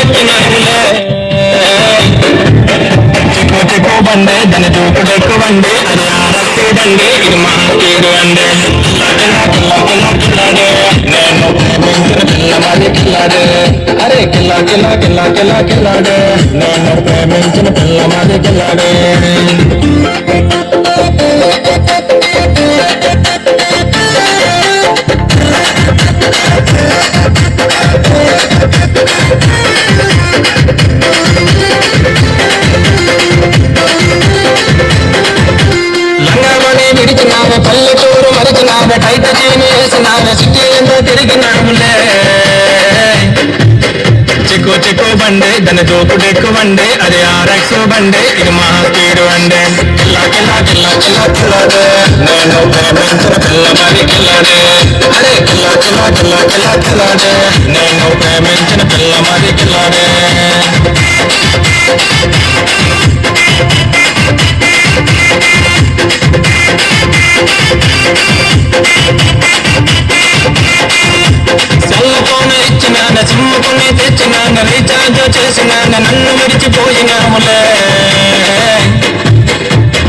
ఎక్కినాములే చిక్కు చిక్కు బండే దాని దూకుడెక్కువండి అది ఆరక్తి బండి ఇది మా తీరు అండి కిల్లాడే నేను ప్రేమించిన పిల్లమాది కిల్లాడే అరే కిల్లా కిల్లా కిల్లా కిల్లా కిల్లాడే నేను ప్రేమించిన పిల్లమాది కిల్లాడే లంగామని విడిచినావే పల్లెటూరు మరిచినావే టైట చీని వేసినావే సిటీ ఎంతో తిరిగినాములే చిక్కు చిక్కు బండే దాని దూకుడెక్కువండి అది ఆర్ఎక్స్ బండే ఇది మా తీరు అండే కిల్లా కిల్లా కిల్లా కిల్లా కిల్లాడే నేను ప్రేమించిన పిల్లమాది కిల్లాడే అరే కిల్లా కిల్లా కిల్లా కిల్లా కిల్లాడే నేను ప్రేమించిన పిల్లమాది కిల్లాడే సెల్ఫోన్ ఇచ్చినాన సిమ్ముకుని తెచ్చినాన రీఛార్జ్ చేసినాన నన్ను మరిచిపోయినాములే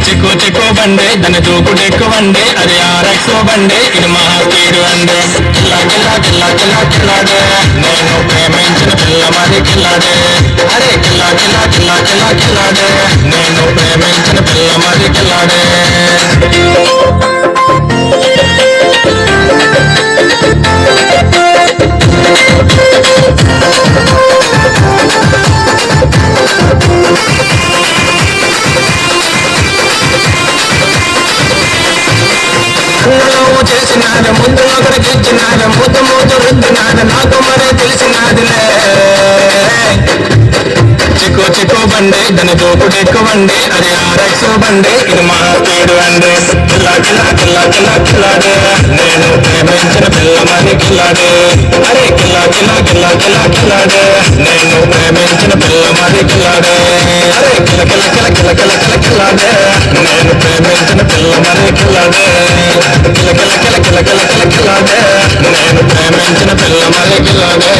చిక్కు చిక్కు బండే దాని దూకుడెక్కువండి అది ఆర్ఎక్స్ బండే ఇది మా తీరు అండే కిల్లా కిల్లా కిల్లా కిల్లా కిల్లాడే నేను ప్రేమించిన పిల్లమాది కిల్లాడే అరే కిల్లా కిల్లా కిల్లా కిల్లా కిల్లాడే నేను ప్రేమించిన పిల్లమాది కిల్లాడే చేసినాడు ముద్దు ఒకరికి ఇచ్చినాడు ముద్దు ముద్దు రుద్దినాడు నాకు మరే తెలిసినాదిలే చిక్కు చిక్కు బండి దాని దూకుడెక్కువండి అది ఆర్ఎక్స్ బండి ఇది మా తీరు అండి కిల్లా కిల్లా కిల్లా కిల్లా కిల్లాడే నేను ప్రేమించిన పిల్లమాది కిల్లాడే అరే కిల్లా కిల్లా కిల్లా కిల్లా కిల్లాడే నేను ప్రేమించిన పిల్లమాది కిల్లాడే అరే కిల కిల కిల కిల కిల కిల కిల్లాడే నేను ప్రేమించిన పిల్లమాది కిల్లాడే కిల కిల కిల కిల కిల కిల కిల్లాడే నేను ప్రేమించిన పిల్లమాది కిల్లాడే